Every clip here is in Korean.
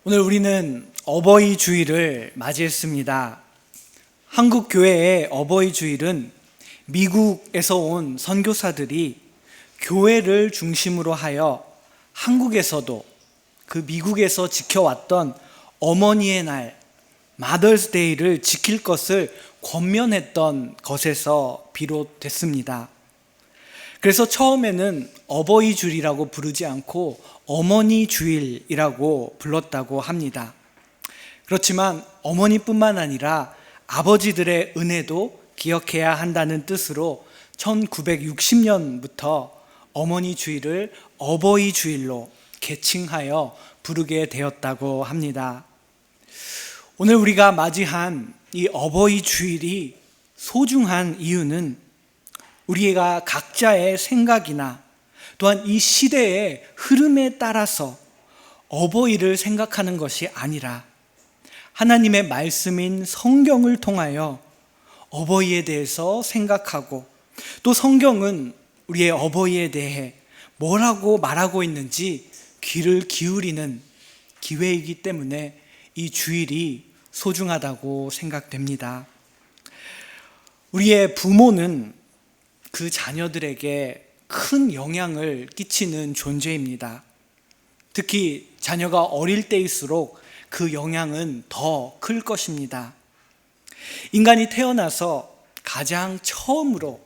오늘 우리는 어버이 주일을 맞이했습니다. 한국 교회의 어버이 주일은 미국에서 온 선교사들이 교회를 중심으로 하여 한국에서도 그 미국에서 지켜왔던 어머니의 날, 마더스 데이를 지킬 것을 권면했던 것에서 비롯됐습니다. 그래서 처음에는 어버이 주일이라고 부르지 않고 어머니 주일이라고 불렀다고 합니다. 그렇지만 어머니뿐만 아니라 아버지들의 은혜도 기억해야 한다는 뜻으로 1960년부터 어머니 주일을 어버이 주일로 개칭하여 부르게 되었다고 합니다. 오늘 우리가 맞이한 이 어버이 주일이 소중한 이유는 우리가 각자의 생각이나 또한 이 시대의 흐름에 따라서 어버이를 생각하는 것이 아니라 하나님의 말씀인 성경을 통하여 어버이에 대해서 생각하고, 또 성경은 우리의 어버이에 대해 뭐라고 말하고 있는지 귀를 기울이는 기회이기 때문에 이 주일이 소중하다고 생각됩니다. 우리의 부모는 그 자녀들에게 큰 영향을 끼치는 존재입니다. 특히 자녀가 어릴 때일수록 그 영향은 더 클 것입니다. 인간이 태어나서 가장 처음으로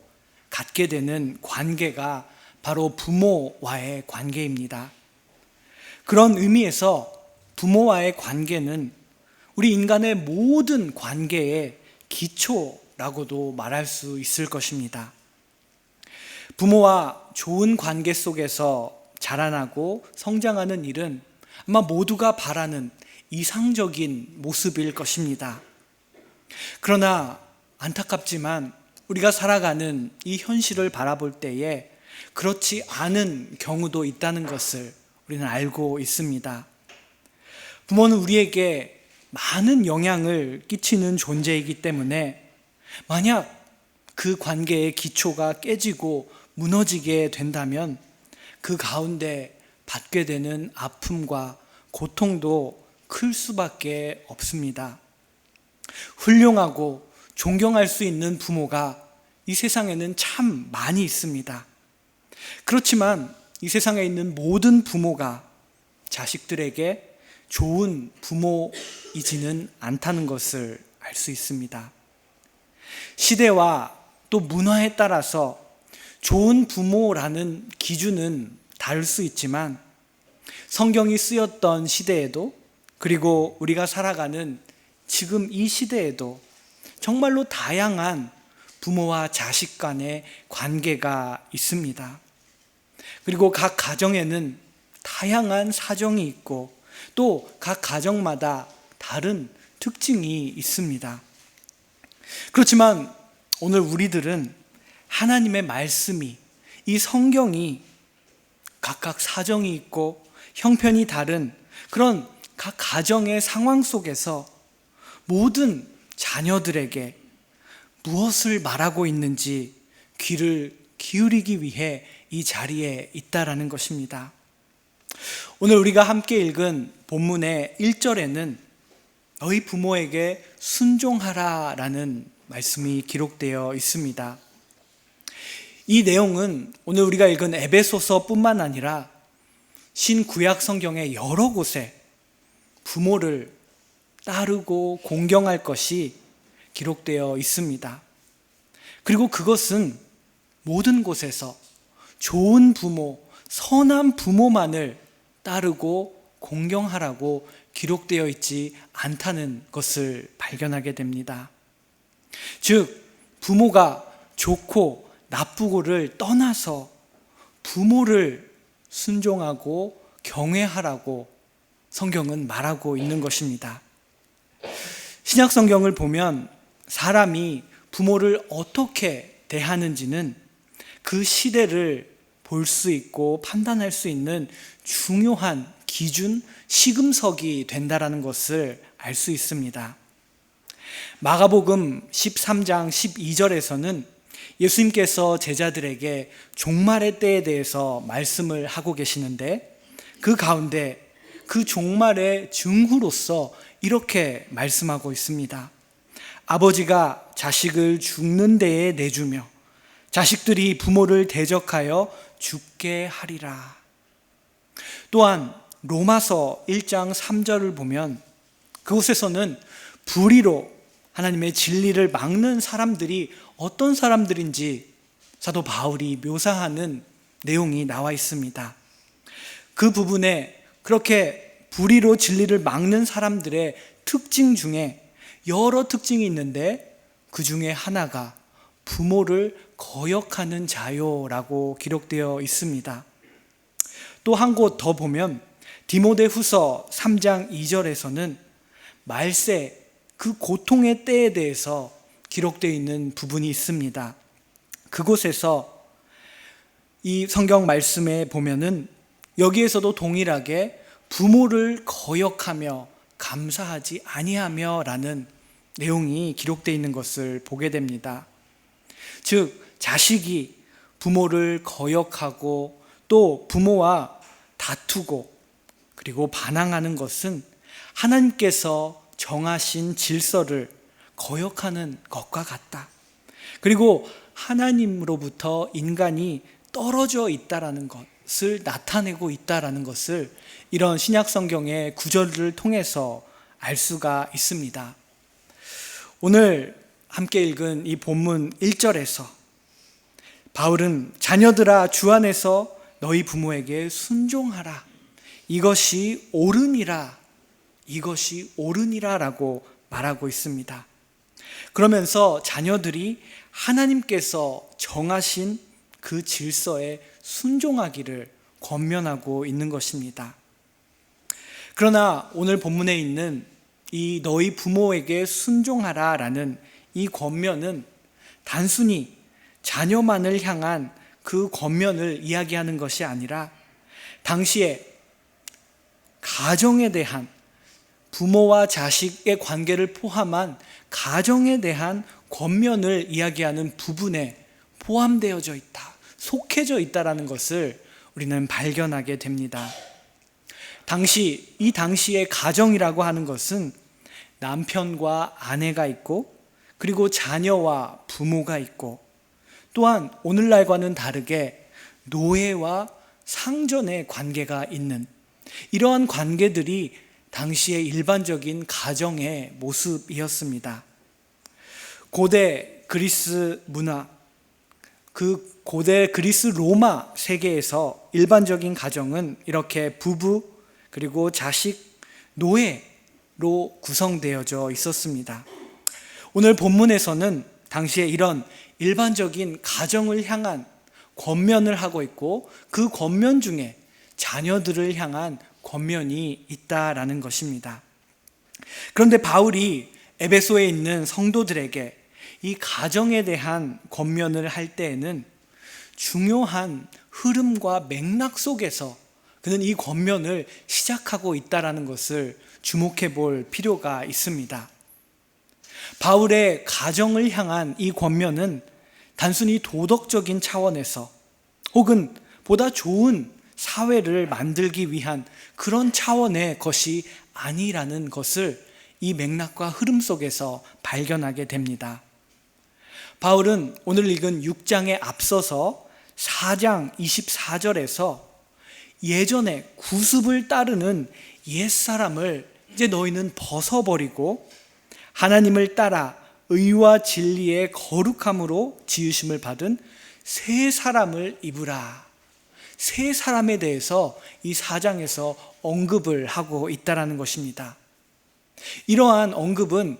갖게 되는 관계가 바로 부모와의 관계입니다. 그런 의미에서 부모와의 관계는 우리 인간의 모든 관계의 기초라고도 말할 수 있을 것입니다. 부모와 좋은 관계 속에서 자라나고 성장하는 일은 아마 모두가 바라는 이상적인 모습일 것입니다. 그러나 안타깝지만 우리가 살아가는 이 현실을 바라볼 때에 그렇지 않은 경우도 있다는 것을 우리는 알고 있습니다. 부모는 우리에게 많은 영향을 끼치는 존재이기 때문에 만약 그 관계의 기초가 깨지고 무너지게 된다면 그 가운데 받게 되는 아픔과 고통도 클 수밖에 없습니다. 훌륭하고 존경할 수 있는 부모가 이 세상에는 참 많이 있습니다. 그렇지만 이 세상에 있는 모든 부모가 자식들에게 좋은 부모이지는 않다는 것을 알 수 있습니다. 시대와 또 문화에 따라서 좋은 부모라는 기준은 다를 수 있지만 성경이 쓰였던 시대에도, 그리고 우리가 살아가는 지금 이 시대에도 정말로 다양한 부모와 자식 간의 관계가 있습니다. 그리고 각 가정에는 다양한 사정이 있고 또 각 가정마다 다른 특징이 있습니다. 그렇지만 오늘 우리들은 하나님의 말씀이, 이 성경이 각각 사정이 있고 형편이 다른 그런 각 가정의 상황 속에서 모든 자녀들에게 무엇을 말하고 있는지 귀를 기울이기 위해 이 자리에 있다라는 것입니다. 오늘 우리가 함께 읽은 본문의 1절에는 너희 부모에게 순종하라 라는 말씀이 기록되어 있습니다. 이 내용은 오늘 우리가 읽은 에베소서뿐만 아니라 신구약 성경의 여러 곳에 부모를 따르고 공경할 것이 기록되어 있습니다. 그리고 그것은 모든 곳에서 좋은 부모, 선한 부모만을 따르고 공경하라고 기록되어 있지 않다는 것을 발견하게 됩니다. 즉, 부모가 좋고 나쁘고를 떠나서 부모를 순종하고 경외하라고 성경은 말하고 있는 것입니다. 신약 성경을 보면 사람이 부모를 어떻게 대하는지는 그 시대를 볼 수 있고 판단할 수 있는 중요한 기준, 시금석이 된다라는 것을 알 수 있습니다. 마가복음 13장 12절에서는 예수님께서 제자들에게 종말의 때에 대해서 말씀을 하고 계시는데 그 가운데 그 종말의 증후로서 이렇게 말씀하고 있습니다. 아버지가 자식을 죽는 데에 내주며 자식들이 부모를 대적하여 죽게 하리라. 또한 로마서 1장 3절을 보면 그곳에서는 불의로 하나님의 진리를 막는 사람들이 어떤 사람들인지 사도 바울이 묘사하는 내용이 나와 있습니다. 그 부분에 그렇게 불의로 진리를 막는 사람들의 특징 중에 여러 특징이 있는데 그 중에 하나가 부모를 거역하는 자요라고 기록되어 있습니다. 또 한 곳 더 보면 디모데후서 3장 2절에서는 말세, 그 고통의 때에 대해서 기록되어 있는 부분이 있습니다. 그곳에서 이 성경 말씀에 보면은 여기에서도 동일하게 부모를 거역하며 감사하지 아니하며 라는 내용이 기록되어 있는 것을 보게 됩니다. 즉 자식이 부모를 거역하고 또 부모와 다투고 그리고 반항하는 것은 하나님께서 정하신 질서를 거역하는 것과 같다. 그리고 하나님으로부터 인간이 떨어져 있다라는 것을 나타내고 있다라는 것을 이런 신약 성경의 구절을 통해서 알 수가 있습니다. 오늘 함께 읽은 이 본문 1절에서 바울은 자녀들아 주 안에서 너희 부모에게 순종하라. 이것이 옳으니라. 이것이 옳으니라 라고 말하고 있습니다. 그러면서 자녀들이 하나님께서 정하신 그 질서에 순종하기를 권면하고 있는 것입니다. 그러나 오늘 본문에 있는 이 너희 부모에게 순종하라 라는 이 권면은 단순히 자녀만을 향한 그 권면을 이야기하는 것이 아니라 당시에 가정에 대한 부모와 자식의 관계를 포함한 가정에 대한 권면을 이야기하는 부분에 포함되어져 있다, 속해져 있다라는 것을 우리는 발견하게 됩니다. 이 당시의 가정이라고 하는 것은 남편과 아내가 있고 그리고 자녀와 부모가 있고 또한 오늘날과는 다르게 노예와 상전의 관계가 있는 이러한 관계들이 당시의 일반적인 가정의 모습이었습니다. 고대 그리스 문화, 그 고대 그리스 로마 세계에서 일반적인 가정은 이렇게 부부 그리고 자식, 노예로 구성되어져 있었습니다. 오늘 본문에서는 당시에 이런 일반적인 가정을 향한 권면을 하고 있고 그 권면 중에 자녀들을 향한 권면이 있다라는 것입니다. 그런데 바울이 에베소에 있는 성도들에게 이 가정에 대한 권면을 할 때에는 중요한 흐름과 맥락 속에서 그는 이 권면을 시작하고 있다라는 것을 주목해 볼 필요가 있습니다. 바울의 가정을 향한 이 권면은 단순히 도덕적인 차원에서 혹은 보다 좋은 사회를 만들기 위한 그런 차원의 것이 아니라는 것을 이 맥락과 흐름 속에서 발견하게 됩니다. 바울은 오늘 읽은 6장에 앞서서 4장 24절에서 예전에 구습을 따르는 옛사람을 이제 너희는 벗어버리고 하나님을 따라 의와 진리의 거룩함으로 지으심을 받은 새 사람을 입으라. 새 사람에 대해서 이 4장에서 언급을 하고 있다는 것입니다. 이러한 언급은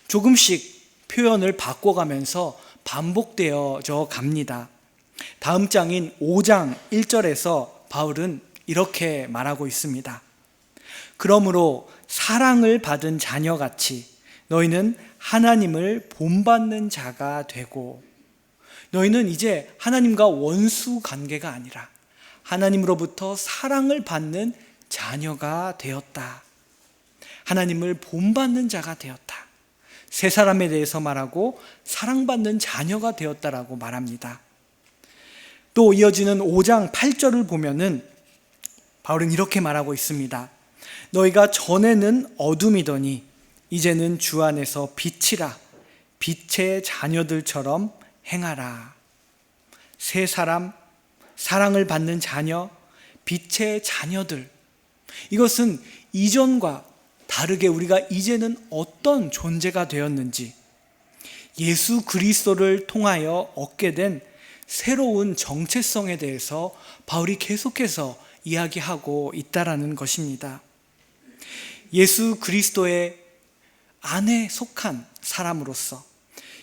조금씩 표현을 바꿔가면서 반복되어져 갑니다. 다음 장인 5장 1절에서 바울은 이렇게 말하고 있습니다. 그러므로 사랑을 받은 자녀같이 너희는 하나님을 본받는 자가 되고 너희는 이제 하나님과 원수 관계가 아니라 하나님으로부터 사랑을 받는 자녀가 되었다. 하나님을 본받는 자가 되었다. 새 사람에 대해서 말하고 사랑받는 자녀가 되었다라고 말합니다. 또 이어지는 5장 8절을 보면은 바울은 이렇게 말하고 있습니다. 너희가 전에는 어둠이더니 이제는 주 안에서 빛이라. 빛의 자녀들처럼 행하라. 새 사람, 사랑을 받는 자녀, 빛의 자녀들. 이것은 이전과 다르게 우리가 이제는 어떤 존재가 되었는지, 예수 그리스도를 통하여 얻게 된 새로운 정체성에 대해서 바울이 계속해서 이야기하고 있다라는 것입니다. 예수 그리스도의 안에 속한 사람으로서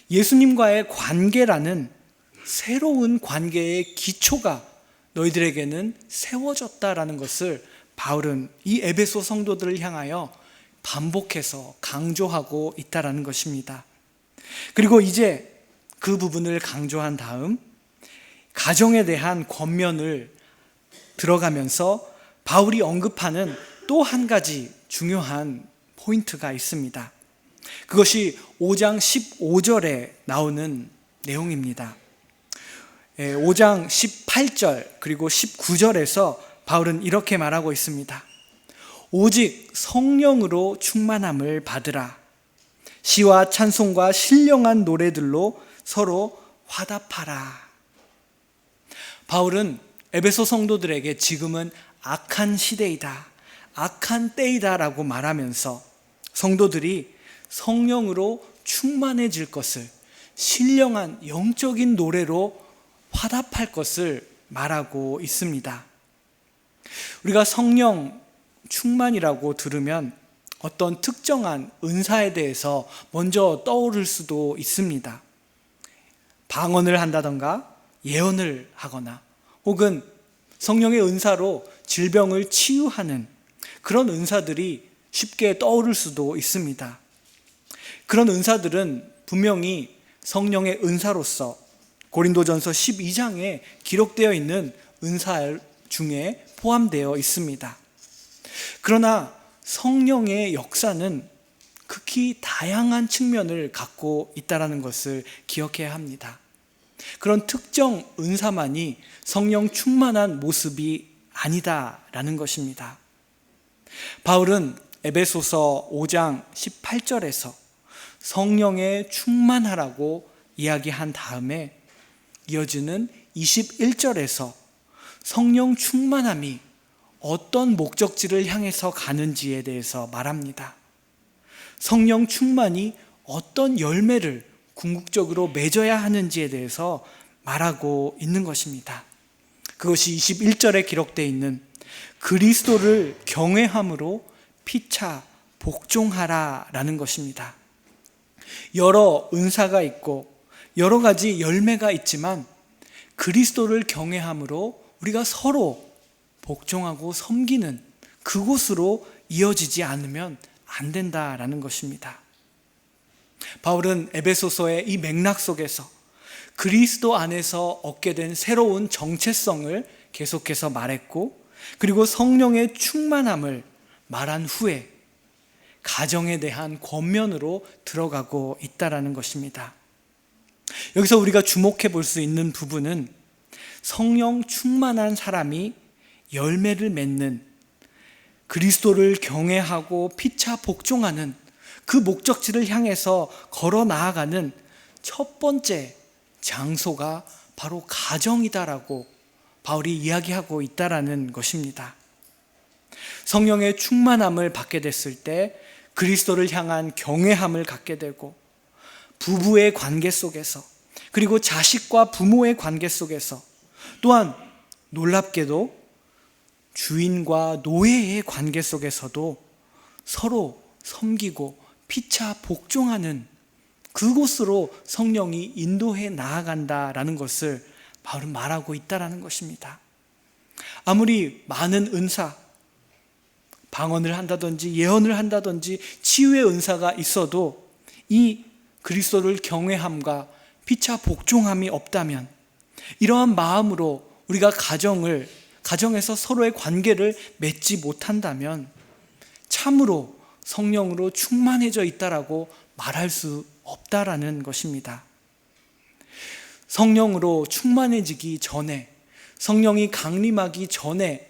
예수님과의 관계라는 새로운 관계의 기초가 너희들에게는 세워졌다라는 것을 바울은 이 에베소 성도들을 향하여 반복해서 강조하고 있다라는 것입니다. 그리고 이제 그 부분을 강조한 다음 가정에 대한 권면을 들어가면서 바울이 언급하는 또 한 가지 중요한 포인트가 있습니다. 그것이 5장 15절에 나오는 내용입니다. 5장 18절 그리고 19절에서 바울은 이렇게 말하고 있습니다. 오직 성령으로 충만함을 받으라. 시와 찬송과 신령한 노래들로 서로 화답하라. 바울은 에베소 성도들에게 지금은 악한 시대이다, 악한 때이다 라고 말하면서 성도들이 성령으로 충만해질 것을, 신령한 영적인 노래로 화답할 것을 말하고 있습니다. 우리가 성령 충만이라고 들으면 어떤 특정한 은사에 대해서 먼저 떠오를 수도 있습니다. 방언을 한다던가 예언을 하거나 혹은 성령의 은사로 질병을 치유하는 그런 은사들이 쉽게 떠오를 수도 있습니다. 그런 은사들은 분명히 성령의 은사로서 고린도전서 12장에 기록되어 있는 은사 중에 포함되어 있습니다. 그러나 성령의 역사는 극히 다양한 측면을 갖고 있다는 것을 기억해야 합니다. 그런 특정 은사만이 성령 충만한 모습이 아니다라는 것입니다. 바울은 에베소서 5장 18절에서 성령에 충만하라고 이야기한 다음에 이어지는 21절에서 성령 충만함이 어떤 목적지를 향해서 가는지에 대해서 말합니다. 성령 충만이 어떤 열매를 궁극적으로 맺어야 하는지에 대해서 말하고 있는 것입니다. 그것이 21절에 기록되어 있는 그리스도를 경외함으로 피차 복종하라 라는 것입니다. 여러 은사가 있고 여러 가지 열매가 있지만 그리스도를 경외함으로 우리가 서로 복종하고 섬기는 그곳으로 이어지지 않으면 안 된다라는 것입니다. 바울은 에베소서의 이 맥락 속에서 그리스도 안에서 얻게 된 새로운 정체성을 계속해서 말했고, 그리고 성령의 충만함을 말한 후에 가정에 대한 권면으로 들어가고 있다라는 것입니다. 여기서 우리가 주목해 볼 수 있는 부분은 성령 충만한 사람이 열매를 맺는, 그리스도를 경외하고 피차 복종하는 그 목적지를 향해서 걸어 나아가는 첫 번째 장소가 바로 가정이다라고 바울이 이야기하고 있다라는 것입니다. 성령의 충만함을 받게 됐을 때 그리스도를 향한 경외함을 갖게 되고, 부부의 관계 속에서, 그리고 자식과 부모의 관계 속에서, 또한 놀랍게도 주인과 노예의 관계 속에서도 서로 섬기고 피차 복종하는 그곳으로 성령이 인도해 나아간다라는 것을 바울은 말하고 있다라는 것입니다. 아무리 많은 은사, 방언을 한다든지 예언을 한다든지 치유의 은사가 있어도 이 그리스도를 경외함과 피차 복종함이 없다면, 이러한 마음으로 우리가 가정에서 서로의 관계를 맺지 못한다면 참으로 성령으로 충만해져 있다라고 말할 수 없다라는 것입니다. 성령으로 충만해지기 전에, 성령이 강림하기 전에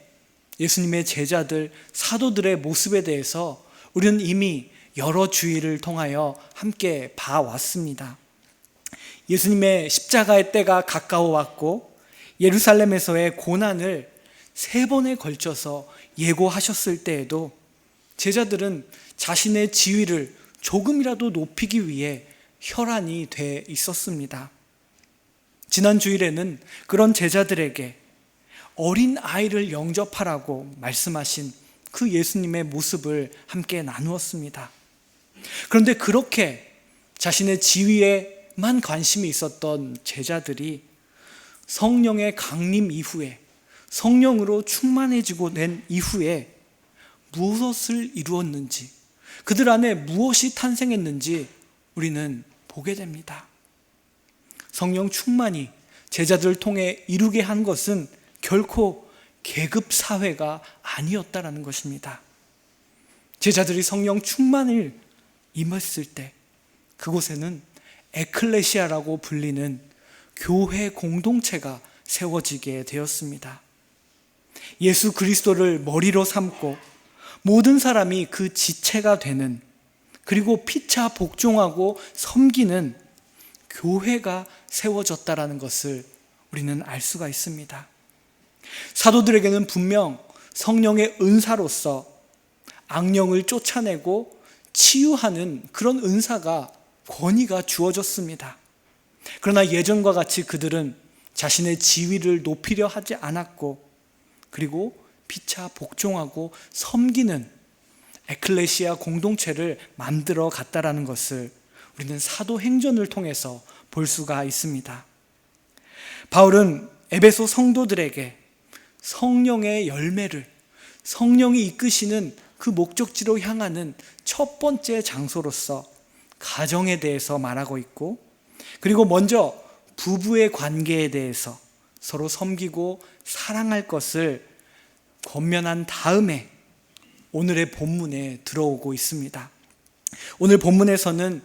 예수님의 제자들, 사도들의 모습에 대해서 우리는 이미 여러 주일을 통하여 함께 봐왔습니다. 예수님의 십자가의 때가 가까워 왔고 예루살렘에서의 고난을 3번에 걸쳐서 예고하셨을 때에도 제자들은 자신의 지위를 조금이라도 높이기 위해 혈안이 돼 있었습니다. 지난 주일에는 그런 제자들에게 어린 아이를 영접하라고 말씀하신 그 예수님의 모습을 함께 나누었습니다. 그런데 그렇게 자신의 지위에만 관심이 있었던 제자들이 성령의 강림 이후에, 성령으로 충만해지고 낸 이후에 무엇을 이루었는지, 그들 안에 무엇이 탄생했는지 우리는 보게 됩니다. 성령 충만이 제자들을 통해 이루게 한 것은 결코 계급 사회가 아니었다라는 것입니다. 제자들이 성령 충만을 임했을 때 그곳에는 에클레시아라고 불리는 교회 공동체가 세워지게 되었습니다. 예수 그리스도를 머리로 삼고 모든 사람이 그 지체가 되는, 그리고 피차 복종하고 섬기는 교회가 세워졌다라는 것을 우리는 알 수가 있습니다. 사도들에게는 분명 성령의 은사로서 악령을 쫓아내고 치유하는 그런 은사가, 권위가 주어졌습니다. 그러나 예전과 같이 그들은 자신의 지위를 높이려 하지 않았고, 그리고 피차 복종하고 섬기는 에클레시아 공동체를 만들어 갔다라는 것을 우리는 사도행전을 통해서 볼 수가 있습니다. 바울은 에베소 성도들에게 성령의 열매를, 성령이 이끄시는 그 목적지로 향하는 첫 번째 장소로서 가정에 대해서 말하고 있고, 그리고 먼저 부부의 관계에 대해서 서로 섬기고 사랑할 것을 권면한 다음에 오늘의 본문에 들어오고 있습니다. 오늘 본문에서는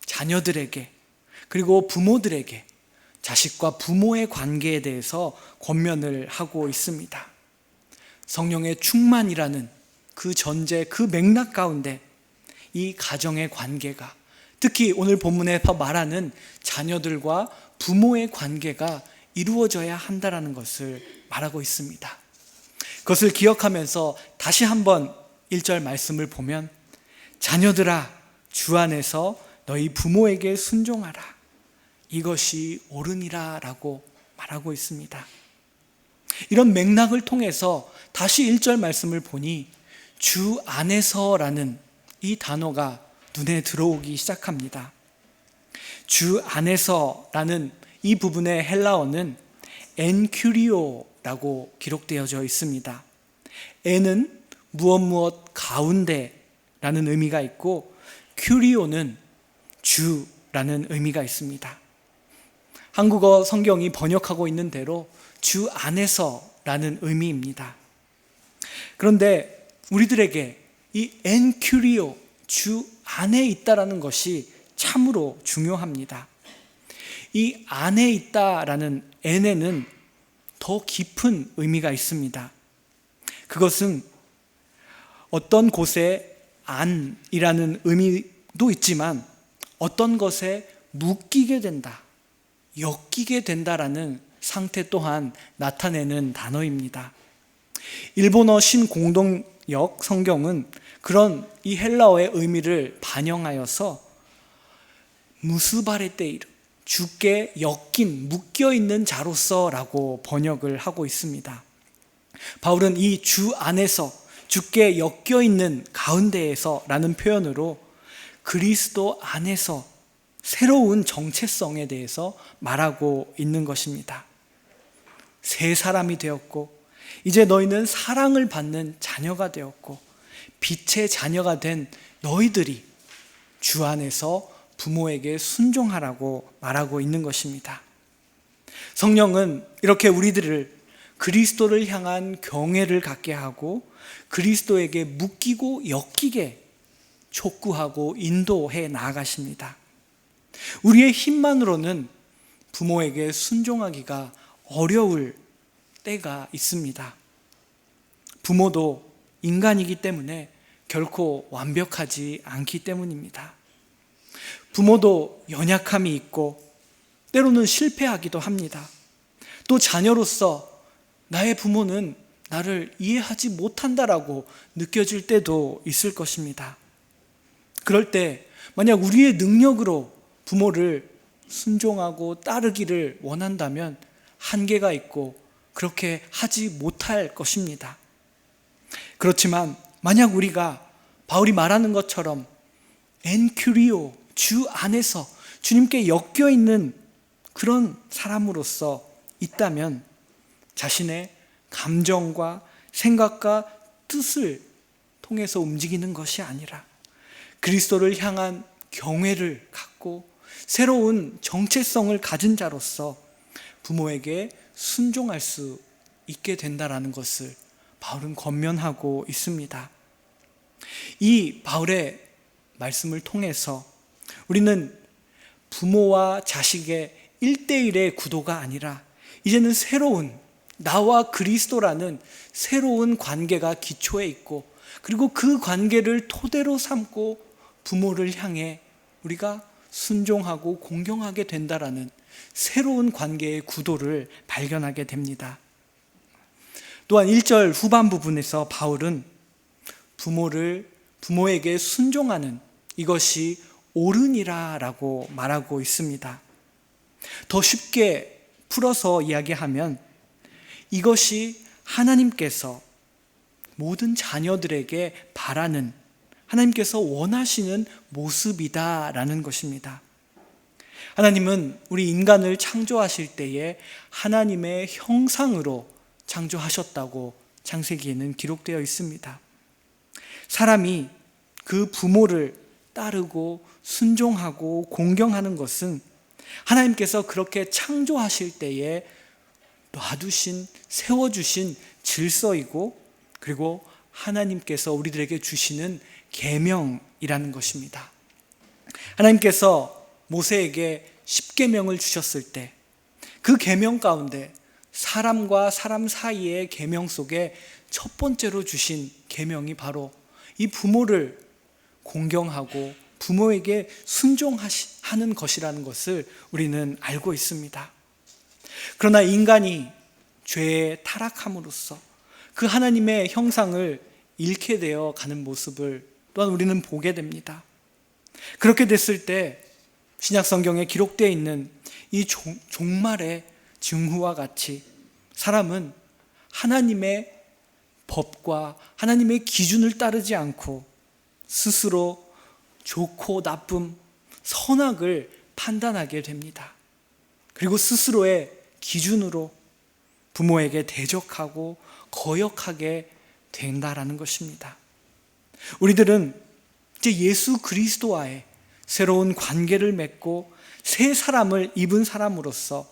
자녀들에게, 그리고 부모들에게 자식과 부모의 관계에 대해서 권면을 하고 있습니다. 성령의 충만이라는 그 전제, 그 맥락 가운데 이 가정의 관계가, 특히 오늘 본문에서 말하는 자녀들과 부모의 관계가 이루어져야 한다는 것을 말하고 있습니다. 그것을 기억하면서 다시 한번 1절 말씀을 보면, 자녀들아 주 안에서 너희 부모에게 순종하라, 이것이 옳으니라 라고 말하고 있습니다. 이런 맥락을 통해서 다시 1절 말씀을 보니 주 안에서라는 이 단어가 눈에 들어오기 시작합니다. 주 안에서라는 이 부분의 헬라어는 엔큐리오라고 기록되어져 있습니다. 엔은 무엇 가운데라는 의미가 있고, 큐리오는 주라는 의미가 있습니다. 한국어 성경이 번역하고 있는 대로 주 안에서라는 의미입니다. 그런데 우리들에게 이 엔큐리오, 주 안에 있다라는 것이 참으로 중요합니다. 이 안에 있다라는 엔에는 더 깊은 의미가 있습니다. 그것은 어떤 곳에 안이라는 의미도 있지만 어떤 것에 묶이게 된다, 엮이게 된다라는 상태 또한 나타내는 단어입니다. 일본어 신공동역 성경은 그런 이 헬라어의 의미를 반영하여서 무스바레테이르, 주께 엮인, 묶여있는 자로서 라고 번역을 하고 있습니다. 바울은 이 주 안에서, 주께 엮여있는 가운데에서 라는 표현으로 그리스도 안에서 새로운 정체성에 대해서 말하고 있는 것입니다. 새 사람이 되었고, 이제 너희는 사랑을 받는 자녀가 되었고, 빛의 자녀가 된 너희들이 주 안에서 부모에게 순종하라고 말하고 있는 것입니다. 성령은 이렇게 우리들을 그리스도를 향한 경외를 갖게 하고 그리스도에게 묶이고 엮이게 촉구하고 인도해 나아가십니다. 우리의 힘만으로는 부모에게 순종하기가 어려울 때가 있습니다. 부모도 인간이기 때문에 결코 완벽하지 않기 때문입니다. 부모도 연약함이 있고 때로는 실패하기도 합니다. 또 자녀로서 나의 부모는 나를 이해하지 못한다라고 느껴질 때도 있을 것입니다. 그럴 때 만약 우리의 능력으로 부모를 순종하고 따르기를 원한다면 한계가 있고 그렇게 하지 못할 것입니다. 그렇지만 만약 우리가 바울이 말하는 것처럼 엔큐리오, 주 안에서 주님께 엮여 있는 그런 사람으로서 있다면 자신의 감정과 생각과 뜻을 통해서 움직이는 것이 아니라 그리스도를 향한 경외를 갖고 새로운 정체성을 가진 자로서 부모에게 순종할 수 있게 된다라는 것을 바울은 권면하고 있습니다. 이 바울의 말씀을 통해서 우리는 부모와 자식의 1대1의 구도가 아니라 이제는 새로운 나와 그리스도라는 새로운 관계가 기초에 있고 그리고 그 관계를 토대로 삼고 부모를 향해 우리가 순종하고 공경하게 된다라는 새로운 관계의 구도를 발견하게 됩니다. 또한 1절 후반 부분에서 바울은 부모에게 순종하는 이것이 옳으니라 라고 말하고 있습니다. 더 쉽게 풀어서 이야기하면 이것이 하나님께서 모든 자녀들에게 바라는 하나님께서 원하시는 모습이다라는 것입니다. 하나님은 우리 인간을 창조하실 때에 하나님의 형상으로 창조하셨다고 창세기에는 기록되어 있습니다. 사람이 그 부모를 따르고 순종하고 공경하는 것은 하나님께서 그렇게 창조하실 때에 놔두신, 세워주신 질서이고 그리고 하나님께서 우리들에게 주시는 계명이라는 것입니다. 하나님께서 모세에게 10계명을 주셨을 때 그 계명 가운데 사람과 사람 사이의 계명 속에 첫 번째로 주신 계명이 바로 이 부모를 공경하고 부모에게 순종하는 것이라는 것을 우리는 알고 있습니다. 그러나 인간이 죄에 타락함으로써 그 하나님의 형상을 잃게 되어 가는 모습을 또한 우리는 보게 됩니다. 그렇게 됐을 때 신약 성경에 기록되어 있는 이 종말의 증후와 같이 사람은 하나님의 법과 하나님의 기준을 따르지 않고 스스로 좋고 나쁨, 선악을 판단하게 됩니다. 그리고 스스로의 기준으로 부모에게 대적하고 거역하게 된다라는 것입니다. 우리들은 이제 예수 그리스도와의 새로운 관계를 맺고 새 사람을 입은 사람으로서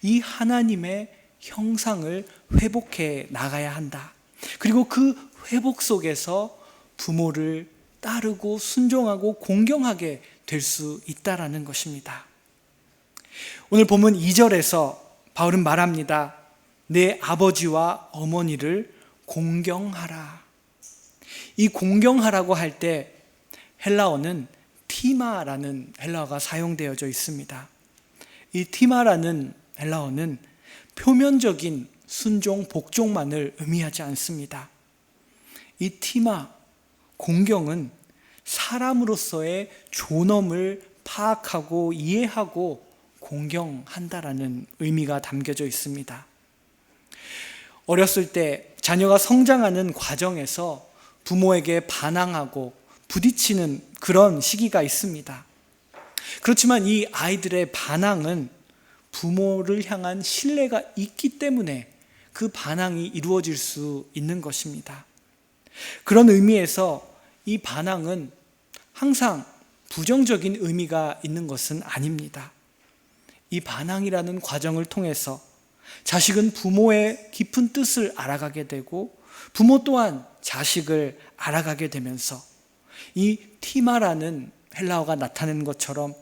이 하나님의 형상을 회복해 나가야 한다. 그리고 그 회복 속에서 부모를 따르고 순종하고 공경하게 될 수 있다라는 것입니다. 오늘 본문 2절에서 바울은 말합니다. 내 아버지와 어머니를 공경하라. 이 공경하라고 할 때 헬라어는 티마라는 헬라어가 사용되어져 있습니다. 이 티마라는 헬라어는 표면적인 순종, 복종만을 의미하지 않습니다. 이 티마, 공경은 사람으로서의 존엄을 파악하고 이해하고 공경한다라는 의미가 담겨져 있습니다. 어렸을 때 자녀가 성장하는 과정에서 부모에게 반항하고 부딪히는 그런 시기가 있습니다. 그렇지만 이 아이들의 반항은 부모를 향한 신뢰가 있기 때문에 그 반항이 이루어질 수 있는 것입니다. 그런 의미에서 이 반항은 항상 부정적인 의미가 있는 것은 아닙니다. 이 반항이라는 과정을 통해서 자식은 부모의 깊은 뜻을 알아가게 되고 부모 또한 자식을 알아가게 되면서 이 티마라는 헬라어가 나타내는 것처럼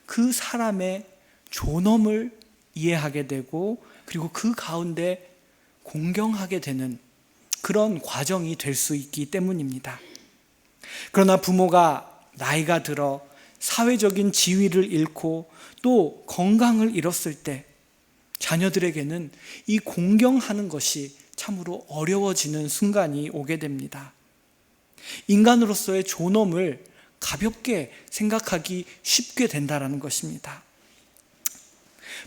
그 사람의 존엄을 이해하게 되고 그리고 그 가운데 공경하게 되는 그런 과정이 될 수 있기 때문입니다. 그러나 부모가 나이가 들어 사회적인 지위를 잃고 또 건강을 잃었을 때 자녀들에게는 이 공경하는 것이 참으로 어려워지는 순간이 오게 됩니다. 인간으로서의 존엄을 가볍게 생각하기 쉽게 된다는 것입니다.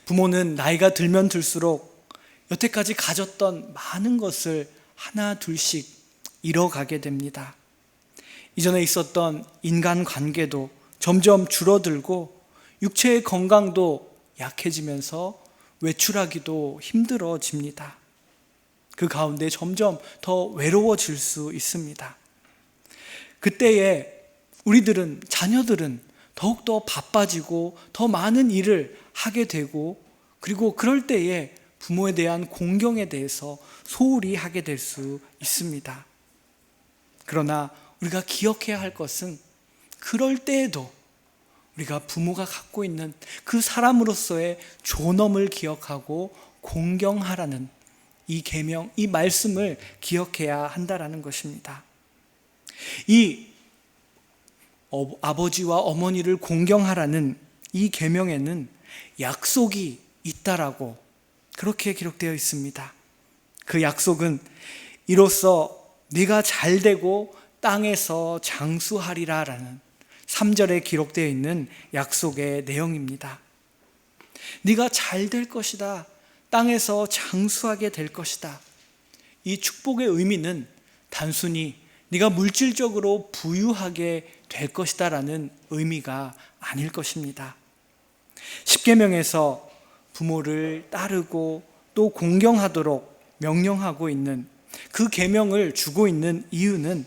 부모는 나이가 들면 들수록 여태까지 가졌던 많은 것을 하나 둘씩 잃어가게 됩니다. 이전에 있었던 인간관계도 점점 줄어들고 육체의 건강도 약해지면서 외출하기도 힘들어집니다. 그 가운데 점점 더 외로워질 수 있습니다. 그때에 우리들은, 자녀들은 더욱더 바빠지고 더 많은 일을 하게 되고, 그리고 그럴 때에 부모에 대한 공경에 대해서 소홀히 하게 될 수 있습니다. 그러나 우리가 기억해야 할 것은, 그럴 때에도 우리가 부모가 갖고 있는 그 사람으로서의 존엄을 기억하고 공경하라는 이 계명, 이 말씀을 기억해야 한다라는 것입니다. 이 아버지와 어머니를 공경하라는 이 계명에는 약속이 있다라고 그렇게 기록되어 있습니다. 그 약속은 이로써 네가 잘되고 땅에서 장수하리라라는 3절에 기록되어 있는 약속의 내용입니다. 네가 잘 될 것이다. 땅에서 장수하게 될 것이다. 이 축복의 의미는 단순히 네가 물질적으로 부유하게 될 것이다 라는 의미가 아닐 것입니다. 십계명에서 부모를 따르고 또 공경하도록 명령하고 있는 그 계명을 주고 있는 이유는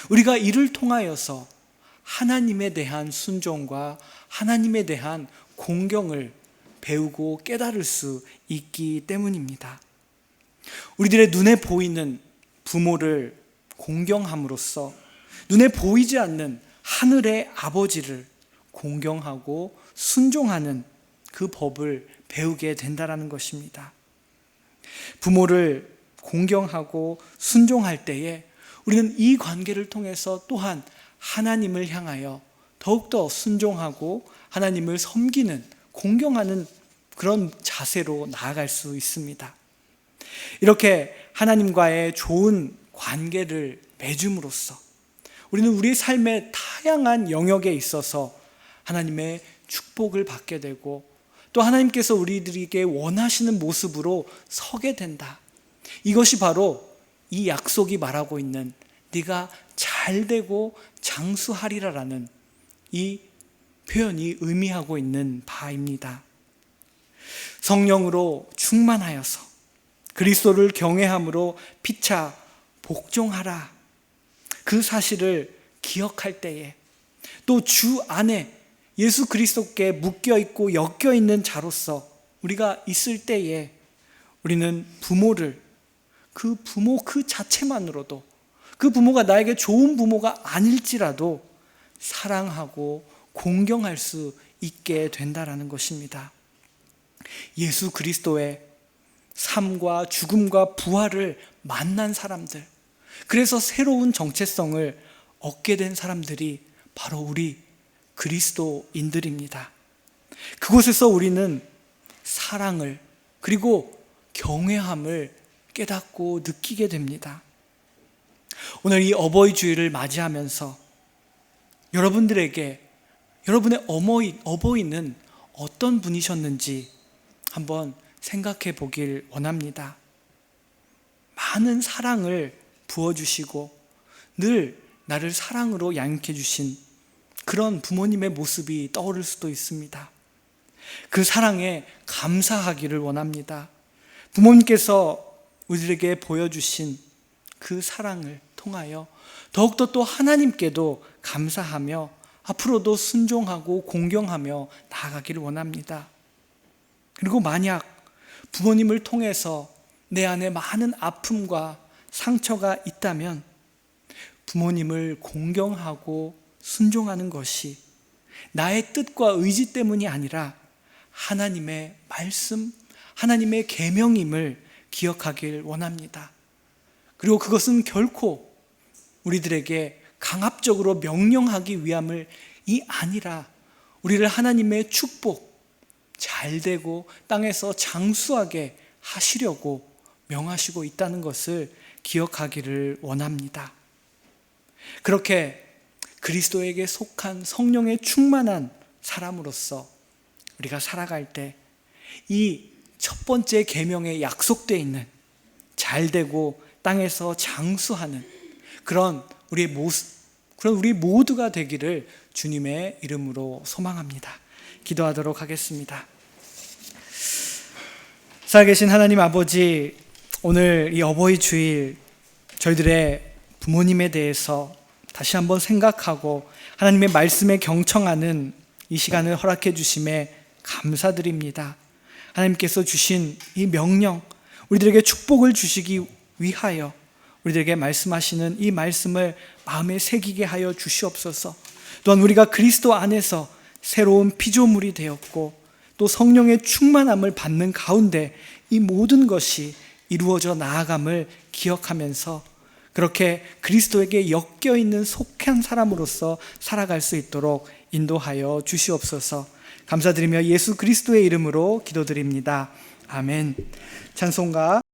우리가 이를 통하여서 하나님에 대한 순종과 하나님에 대한 공경을 배우고 깨달을 수 있기 때문입니다. 우리들의 눈에 보이는 부모를 공경함으로써 눈에 보이지 않는 하늘의 아버지를 공경하고 순종하는 그 법을 배우게 된다는 것입니다. 부모를 공경하고 순종할 때에 우리는 이 관계를 통해서 또한 하나님을 향하여 더욱더 순종하고 하나님을 섬기는, 공경하는 그런 자세로 나아갈 수 있습니다. 이렇게 하나님과의 좋은 관계를 맺음으로써 우리는 우리 삶의 다양한 영역에 있어서 하나님의 축복을 받게 되고 또 하나님께서 우리들에게 원하시는 모습으로 서게 된다. 이것이 바로 이 약속이 말하고 있는 네가 잘되고 장수하리라라는 이 표현이 의미하고 있는 바입니다. 성령으로 충만하여서 그리스도를 경외함으로 피차 복종하라. 그 사실을 기억할 때에 또 주 안에 예수 그리스도께 묶여있고 엮여있는 자로서 우리가 있을 때에 우리는 부모를, 그 부모 그 자체만으로도, 그 부모가 나에게 좋은 부모가 아닐지라도 사랑하고 공경할 수 있게 된다라는 것입니다. 예수 그리스도의 삶과 죽음과 부활을 만난 사람들, 그래서 새로운 정체성을 얻게 된 사람들이 바로 우리 그리스도인들입니다. 그곳에서 우리는 사랑을 그리고 경외함을 깨닫고 느끼게 됩니다. 오늘 이 어버이 주일을 맞이하면서 여러분들에게 여러분의 어버이는 어떤 분이셨는지 한번 생각해 보길 원합니다. 많은 사랑을 부어주시고 늘 나를 사랑으로 양육해 주신 그런 부모님의 모습이 떠오를 수도 있습니다. 그 사랑에 감사하기를 원합니다. 부모님께서 우리에게 보여주신 그 사랑을 통하여 더욱더 또 하나님께도 감사하며 앞으로도 순종하고 공경하며 나아가기를 원합니다. 그리고 만약 부모님을 통해서 내 안에 많은 아픔과 상처가 있다면 부모님을 공경하고 순종하는 것이 나의 뜻과 의지 때문이 아니라 하나님의 말씀, 하나님의 계명임을 기억하길 원합니다. 그리고 그것은 결코 우리들에게 강압적으로 명령하기 위함이 아니라 우리를 하나님의 축복, 잘되고 땅에서 장수하게 하시려고 명하시고 있다는 것을 기억하기를 원합니다. 그렇게 그리스도에게 속한 성령의 충만한 사람으로서 우리가 살아갈 때 이 첫 번째 계명에 약속되어 있는 잘되고 땅에서 장수하는 그런 우리 모두가 되기를 주님의 이름으로 소망합니다. 기도하도록 하겠습니다. 살아계신 하나님 아버지, 오늘 이 어버이 주일 저희들의 부모님에 대해서 다시 한번 생각하고 하나님의 말씀에 경청하는 이 시간을 허락해 주심에 감사드립니다. 하나님께서 주신 이 명령, 우리들에게 축복을 주시기 위하여 우리들에게 말씀하시는 이 말씀을 마음에 새기게 하여 주시옵소서. 또한 우리가 그리스도 안에서 새로운 피조물이 되었고 또 성령의 충만함을 받는 가운데 이 모든 것이 이루어져 나아감을 기억하면서 그렇게 그리스도에게 엮여있는 속한 사람으로서 살아갈 수 있도록 인도하여 주시옵소서. 감사드리며 예수 그리스도의 이름으로 기도드립니다. 아멘. 찬송가